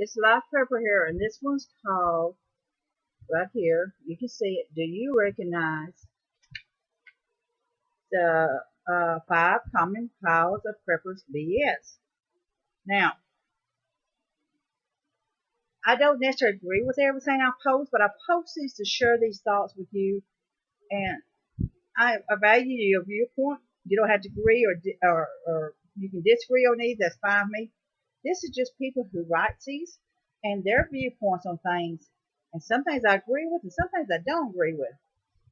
It's live purple here, and this one's called, right here, you can see it. Do you recognize the five common piles of preppers BS? Now, I don't necessarily agree with everything I post, but I post these to share these thoughts with you, and I value your viewpoint. You don't have to agree or you can disagree on these. That's fine with me. This is just people who write these and their viewpoints on things. And some things I agree with, and some things I don't agree with.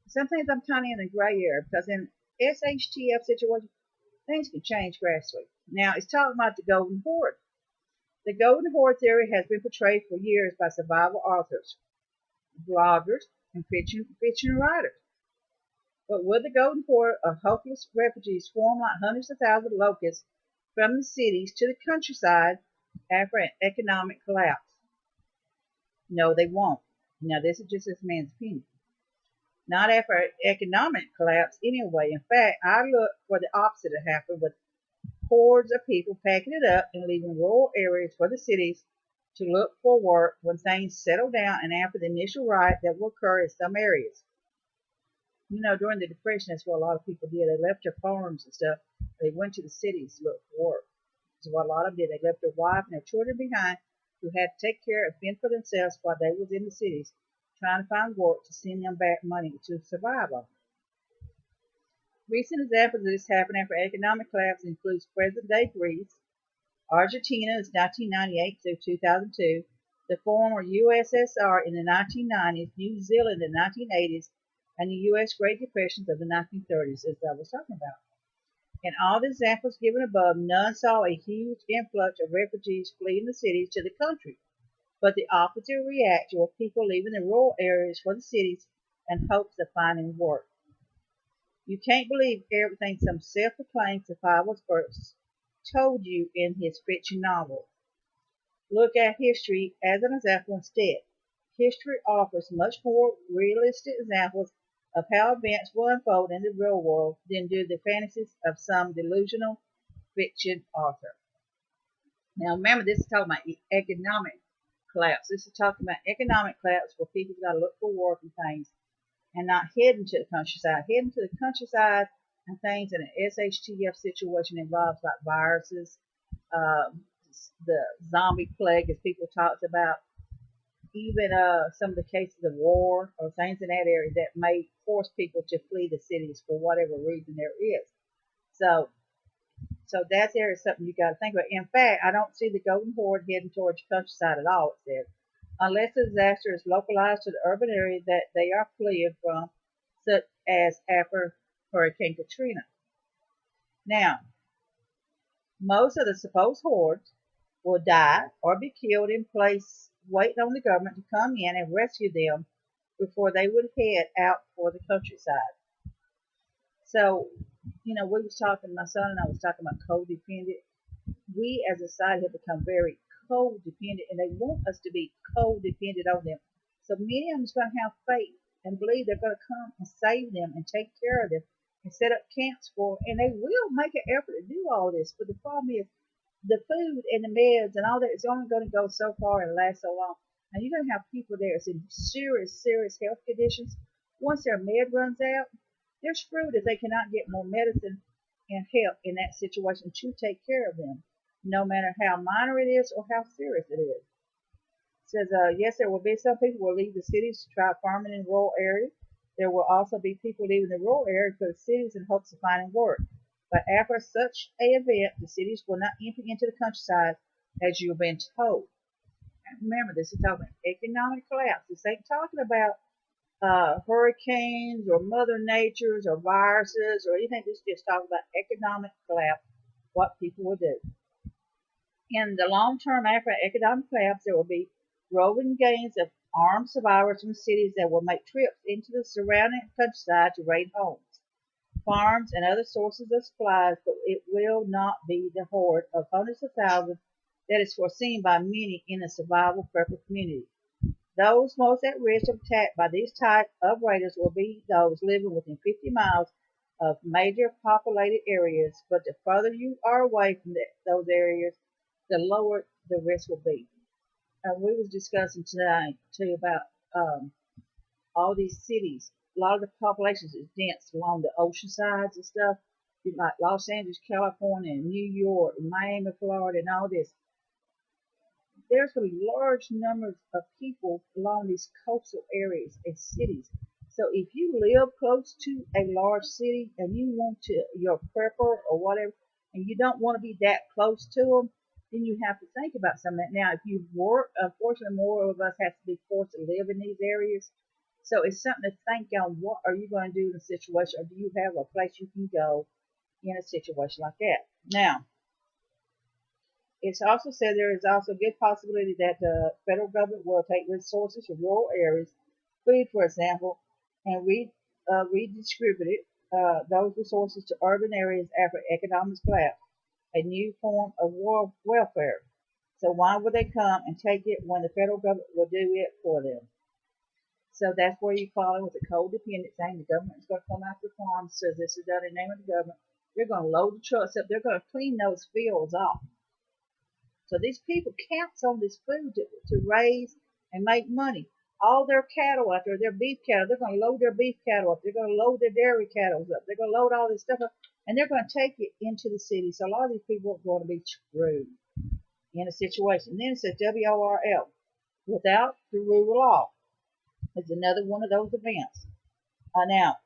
Sometimes I'm kind of in a gray area because in SHTF situations, things can change drastically. Now, it's talking about the Golden Horde. The Golden Horde theory has been portrayed for years by survival authors, bloggers, and fiction writers. But will the Golden Horde of hopeless refugees swarm like hundreds of thousands of locusts from the cities to the countryside after an economic collapse? No, they won't. Now, this is just this man's opinion. Not after an economic collapse anyway. In fact, I look for the opposite to happen with hordes of people packing it up and leaving rural areas for the cities to look for work when things settle down and after the initial riot that will occur in some areas. During the Depression, that's what a lot of people did. They left their farms and stuff. They went to the cities to look for work. That's what a lot of them did. They left their wife and their children behind who had to take care and fend for themselves while they was in the cities trying to find work to send them back money to survive on. Recent examples of this happening after economic collapse includes present-day Greece, Argentina in 1998 through 2002, the former USSR in the 1990s, New Zealand in the 1980s, and the U.S. Great Depressions of the 1930s, as I was talking about. In all the examples given above, none saw a huge influx of refugees fleeing the cities to the country, but the opposite reaction with people leaving the rural areas for the cities in hopes of finding work. You can't believe everything some self-proclaimed survival experts told you in his fiction novel. Look at history as an example instead. History offers much more realistic examples of how events will unfold in the real world than do the fantasies of some delusional fiction author. Now remember, this is talking about economic collapse. This is talking about economic collapse where people got to look for work and things and not heading to the countryside. Heading to the countryside and things in an SHTF situation involves like viruses, the zombie plague, as people talked about, even some of the cases of war or things in that area that may force people to flee the cities for whatever reason there is. So, so that there is something you got to think about. In fact, I don't see the Golden Horde heading towards the countryside at all. It says, unless the disaster is localized to the urban area that they are fleeing from, such as after Hurricane Katrina. Now, most of the supposed hordes will die or be killed in place, waiting on the government to come in and rescue them before they would head out for the countryside. So, we was talking, my son and I was talking about codependent. We as a society have become very codependent, and they want us to be codependent on them. So many of them is going to have faith and believe they're going to come and save them and take care of them and set up camps for them, and they will make an effort to do all this. But the problem is the food and the meds and all that is only going to go so far and last so long. And you're going to have people there that's in serious, serious health conditions. Once their med runs out, they're screwed if they cannot get more medicine and help in that situation to take care of them, no matter how minor it is or how serious it is. It says, yes, there will be some people who will leave the cities to try farming in rural areas. There will also be people leaving the rural areas for the cities in hopes of finding work. But after such an event, the cities will not enter into the countryside as you have been told. And remember, this is talking about economic collapse. This ain't talking about hurricanes or mother natures or viruses or anything. This is just talking about economic collapse, what people will do. In the long term, after economic collapse, there will be roving gangs of armed survivors from cities that will make trips into the surrounding countryside to raid homes, farms, and other sources of supplies, but it will not be the horde of hundreds of thousands that is foreseen by many in the survival prepper community. Those most at risk of attack by these type of raiders will be those living within 50 miles of major populated areas, but the further you are away from those areas, the lower the risk will be. we was discussing today too about all these cities. A lot of the populations is dense along the ocean sides and stuff, like Los Angeles, California, and New York, and Miami, Florida, and all this. There's going to be large numbers of people along these coastal areas and cities. So if you live close to a large city and you want to, you're a prepper or whatever, and you don't want to be that close to them, then you have to think about some of that. Now, if you work, unfortunately, more of us have to be forced to live in these areas. So it's something to think on. What are you going to do in a situation, or do you have a place you can go in a situation like that? Now, it's also said there is also a good possibility that the federal government will take resources from rural areas, food for example, and redistribute those resources to urban areas after economic collapse, a new form of welfare. So why would they come and take it when the federal government will do it for them? So that's where you fall in with the codependent thing. The government's going to come after farms, says this is done in the name of the government. They're going to load the trucks up. They're going to clean those fields off. So these people counts on this food to raise and make money. All their cattle out there, their beef cattle, they're going to load their beef cattle up. They're going to load their dairy cattle up. They're going to load all this stuff up, and they're going to take it into the city. So a lot of these people are going to be screwed in a situation. And then it says WORL, without the rule of law. It's another one of those events. Now,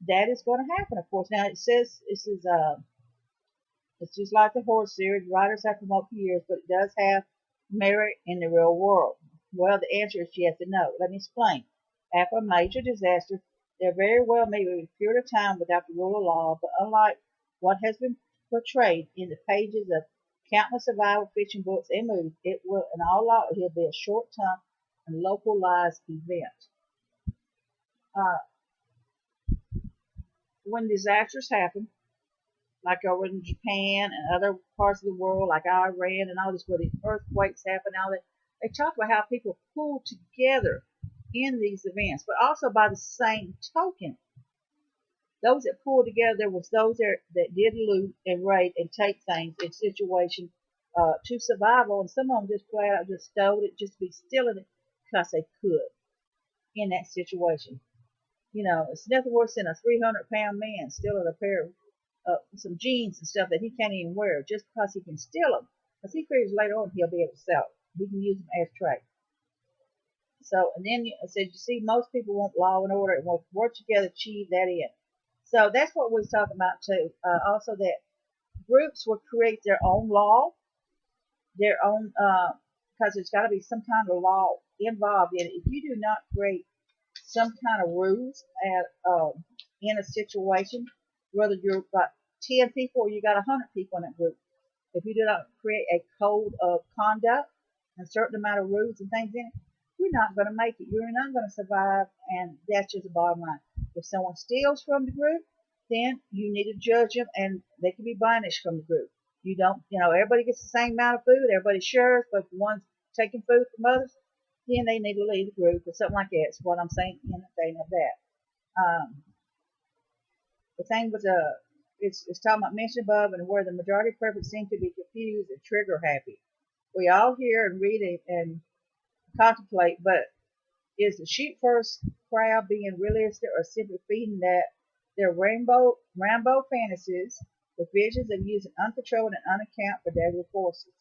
that is going to happen, of course. Now, it says this is it's just like the horse series. Writers have come up for years, but it does have merit in the real world. Well, the answer is yes and no. Let me explain. After a major disaster, there very well may be a period of time without the rule of law, but unlike what has been portrayed in the pages of countless survival fiction books and movies, it will, in all likelihood, be a short-term and localized event. Uh, when disasters happen, like over in Japan and other parts of the world, like Iran and all this, where the earthquakes happen, all that. They talk about how people pull together in these events, but also by the same token, those that pulled together, there was those that did loot and raid and take things in situations to survival, and some of them just flat out just stole it, just to be stealing it because they could in that situation. You know, it's nothing worse than a 300-pound man stealing a pair of some jeans and stuff that he can't even wear just because he can steal them. Because he figures later on he'll be able to sell them. He can use them as trade. So, and then I said, you see, most people want law and order and will work together to achieve that end. So that's what we're talking about too. Also, that groups will create their own law, their own, because there's got to be some kind of law involved in it. If you do not create some kind of rules in a situation, whether you've got 10 people or you got 100 people in that group, if you do not create a code of conduct and a certain amount of rules and things in it, you're not going to make it. You're not going to survive, and that's just the bottom line. If someone steals from the group, then you need to judge them, and they can be banished from the group. You don't, everybody gets the same amount of food, everybody shares, but if one's taking food from others, then they need to leave the group or something like that. That's what I'm saying in the thing of that. The thing with it's talking about mentioned above and where the majority of preference seem to be confused and trigger happy. We all hear and read it and contemplate, but is the sheep first crowd being realistic or simply feeding their Rambo fantasies with visions of using uncontrolled and unaccountable for daily forces?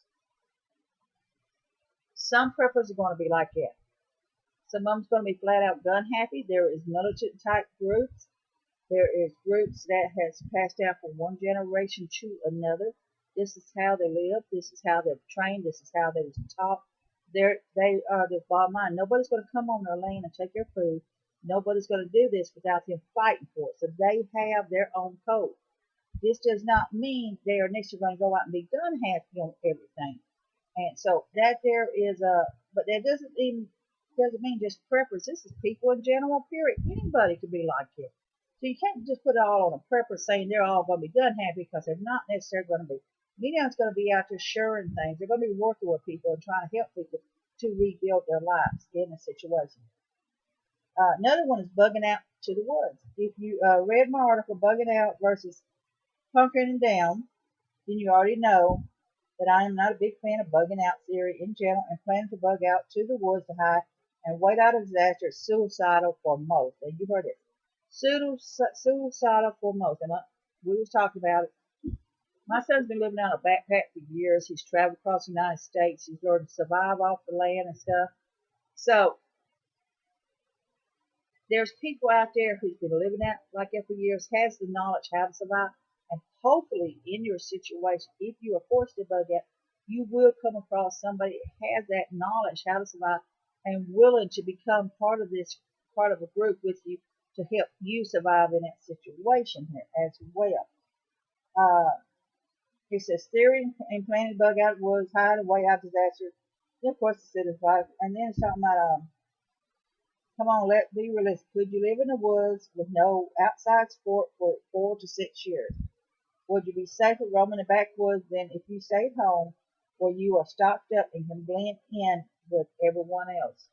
Some preppers are going to be like that. Some of them's going to be flat out gun happy. There is militant type groups. There is groups that has passed down from one generation to another. This is how they live. This is how they're trained. This is how they was taught. They are the bottom line. Nobody's going to come on their land and take their food. Nobody's going to do this without them fighting for it. So they have their own code. This does not mean they are necessarily going to go out and be gun happy on everything. And so that there is but that doesn't mean just preppers. This is people in general, period. Anybody could be like this. So you can't just put it all on a prepper saying they're all going to be gun happy, because they're not necessarily going to be. Many of them's going to be out there sharing things. They're going to be working with people and trying to help people to rebuild their lives in a situation. Another one is bugging out to the woods. If you read my article, Bugging Out versus Hunkering Down, then you already know that I am not a big fan of bugging out theory in general and plan to bug out to the woods to hide and wait out a disaster is suicidal for most. And you heard it. Suicidal for most. And we was talking about it. My son's been living out a backpack for years. He's traveled across the United States. He's learned to survive off the land and stuff. So there's people out there who's been living out like that for years, has the knowledge how to survive, and hopefully in your situation, if you are forced to bug out, you will come across somebody that has that knowledge how to survive and willing to become part of a group with you to help you survive in that situation here as well. Uh, he says theory and planning to bug out was hide away out disaster. Then of course it said it's life, and then it's talking about come on, let's be realistic. Could you live in the woods with no outside support for 4 to 6 years? Would you be safer roaming the backwoods than if you stayed home where you are stocked up and can blend in with everyone else?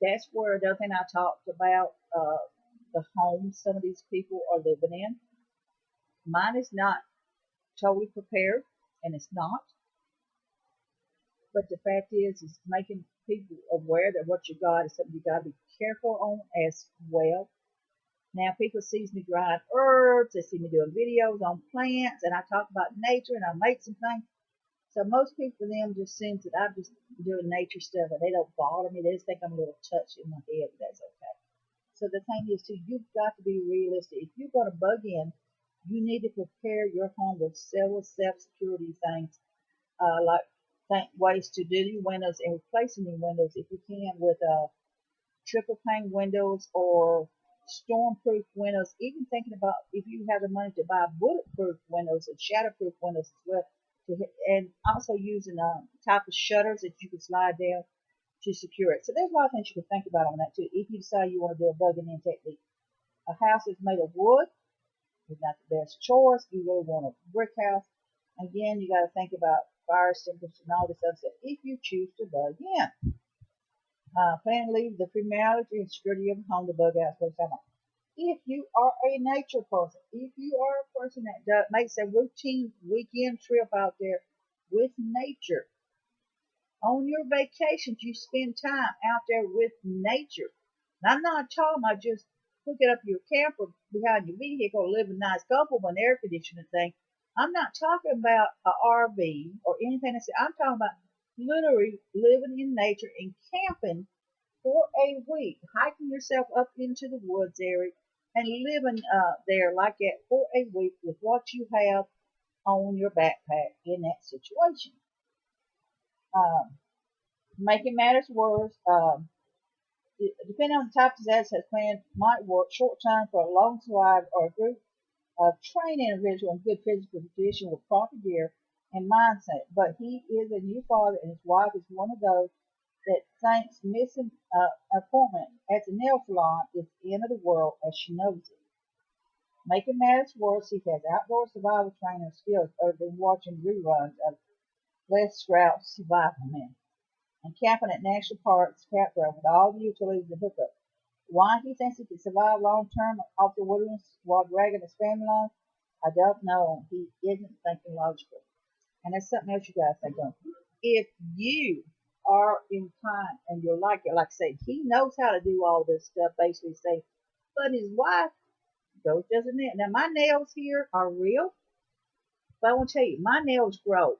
That's where the other thing I talked about, the homes some of these people are living in. Mine is not totally prepared, and it's not. But the fact is making people aware that what you got is something you got to be careful on as well. Now people see me growing herbs, they see me doing videos on plants, and I talk about nature and I make some things. So most people for them just seems that I'm just doing nature stuff and they don't bother me. They just think I'm a little touchy in my head, but that's okay. So the thing is too, you've got to be realistic. If you're going to bug in, you need to prepare your home with several self-security things, like ways to do your windows and replacing your windows if you can with triple pane windows or storm-proof windows. Even thinking about if you have the money to buy bulletproof windows and shatterproof windows as well, and also using type of shutters that you can slide down to secure it. So there's a lot of things you can think about on that too. If you decide you want to do a bugging-in technique, a house that's made of wood is not the best choice. You really want a brick house. Again, you got to think about fire extinguishers and all this other stuff if you choose to bug in. Plan to leave the familiarity and security of home to bug out. If you are a nature person, if you are a person that makes a routine weekend trip out there with nature, on your vacations, you spend time out there with nature. And I'm not talking about just hooking up your camper behind your vehicle, live a nice comfortable and air conditioning thing. I'm not talking about an RV or anything. I'm talking about literally living in nature and camping for a week, hiking yourself up into the woods area and living there like that for a week with what you have on your backpack in that situation. Making matters worse, depending on the type of disaster that's planned, might work short term for a long survivor or a group of trained individual in good physical condition with proper gear and mindset. But he is a new father, and his wife is one of those that thinks missing an appointment at the nail salon is the end of the world as she knows it. Making matters worse, he has outdoor survival training skills other than watching reruns of Les Strout's Survival Men and camping at national parks campground with all the utilities and hookup. Why he thinks he can survive long term off the wilderness while dragging his family along, I don't know. He isn't thinking logically. And that's something else you guys think of. If you are inclined and you're like it, like I say, he knows how to do all this stuff, basically say, but his wife goes doesn't it. Now my nails here are real, but I want to tell you, my nails grow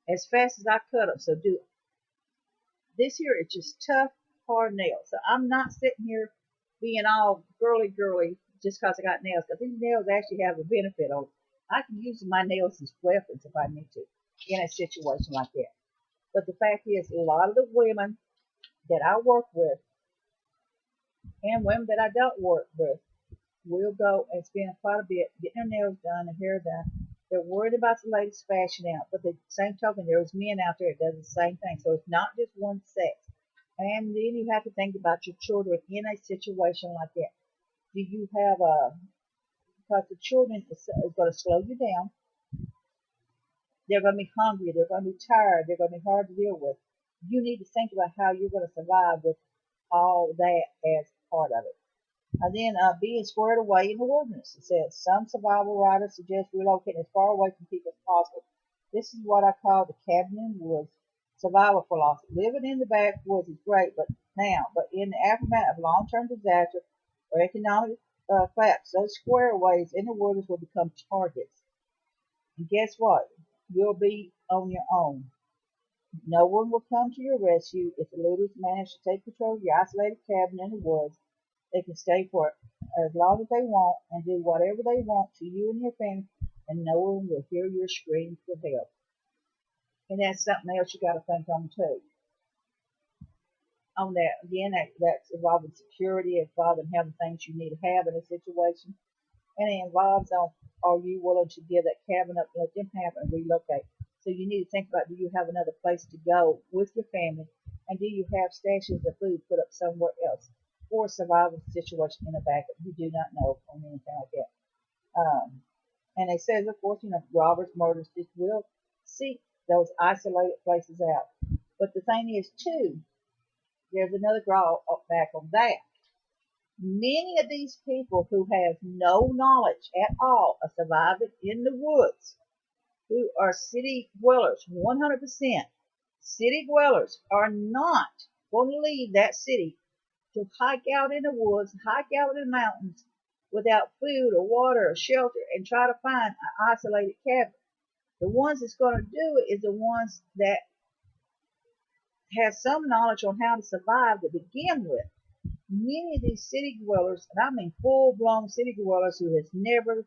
as fast as I cut them, so do it. This here is just tough, hard nails. So I'm not sitting here being all girly just because I got nails, because these nails actually have a benefit on them. I can use my nails as weapons if I need to in a situation like that. But the fact is, a lot of the women that I work with and women that I don't work with will go and spend quite a bit getting their nails done and hair done. They're worried about the latest fashion out, but the same token, there's men out there that does the same thing. So it's not just one sex. And then you have to think about your children in a situation like that. Do you have because the children is going to slow you down. They're going to be hungry. They're going to be tired. They're going to be hard to deal with. You need to think about how you're going to survive with all that as part of it. Being squared away in the wilderness. It says some survival writers suggest relocating as far away from people as possible. This is what I call the cabin in the woods survival philosophy. Living in the backwoods is great, but in the aftermath of long-term disaster or economic collapse, those squareaways in the wilderness will become targets. And guess what? You'll be on your own. No one will come to your rescue if the looters manage to take control of your isolated cabin in the woods. They can stay for as long as they want and do whatever they want to you and your family, and no one will hear your screams for help. And that's something else you got to think on too. On that again, that's involving security, involving having things you need to have in a situation, and it involves on are you willing to give that cabin up, let them have it, and relocate. So you need to think about, do you have another place to go with your family, and do you have stashes of food put up somewhere else for a survival situation in the back that you do not know or anything like that. And it says, of course, robbers, murders, just will seek those isolated places out. But the thing is, too, there's another drawback on that. Many of these people who have no knowledge at all of surviving in the woods, who are city dwellers, 100% city dwellers, are not going to leave that city to hike out in the woods, hike out in the mountains without food or water or shelter and try to find an isolated cabin. The ones that's going to do it is the ones that have some knowledge on how to survive to begin with. Many of these city dwellers, and I mean full-blown city dwellers who has never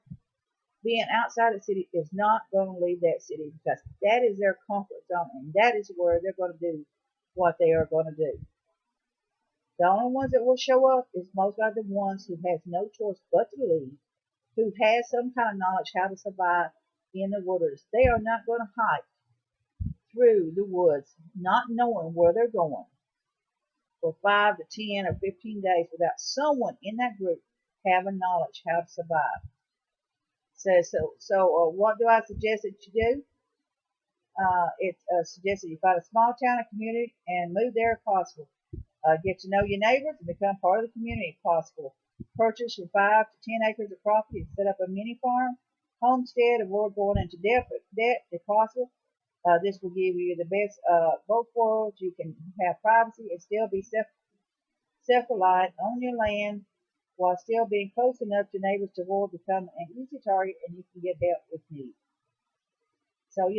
been outside the city, is not going to leave that city because that is their comfort zone and that is where they're going to do what they are going to do. The only ones that will show up is most likely the ones who has no choice but to leave, who has some kind of knowledge how to survive in the wilderness. They are not going to hike through the woods not knowing where they're going for 5 to 10 or 15 days without someone in that group having knowledge how to survive. So what do I suggest that you do? It suggests that you find a small town or community and move there if possible. Get to know your neighbors and become part of the community if possible. Purchase from 5 to 10 acres of property and set up a mini farm, homestead, avoid going into debt if possible. This will give you the best of both worlds. You can have privacy and still be self-reliant on your land while still being close enough to neighbors to avoid becoming an easy target, and you can get help if needed. So,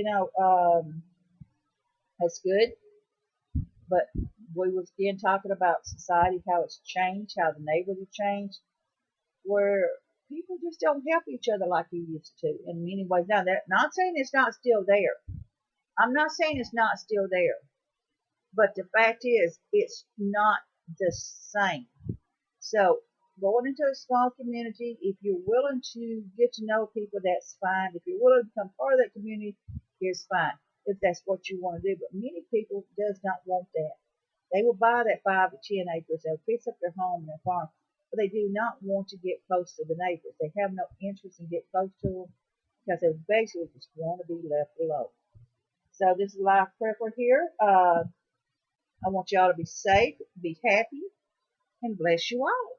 that's good. But we was again talking about society, how it's changed, how the neighbors have changed, where people just don't help each other like they used to in many ways. Now, that not saying it's not still there. I'm not saying it's not still there. But the fact is, it's not the same. So, going into a small community, if you're willing to get to know people, that's fine. If you're willing to become part of that community, it's fine. If that's what you want to do. But many people does not want that. They will buy that 5 to 10 acres. They'll fix up their home and their farm, but they do not want to get close to the neighbors. They have no interest in getting close to them because they basically just want to be left alone. So this is Life Prepper here. I want y'all to be safe, be happy, and bless you all.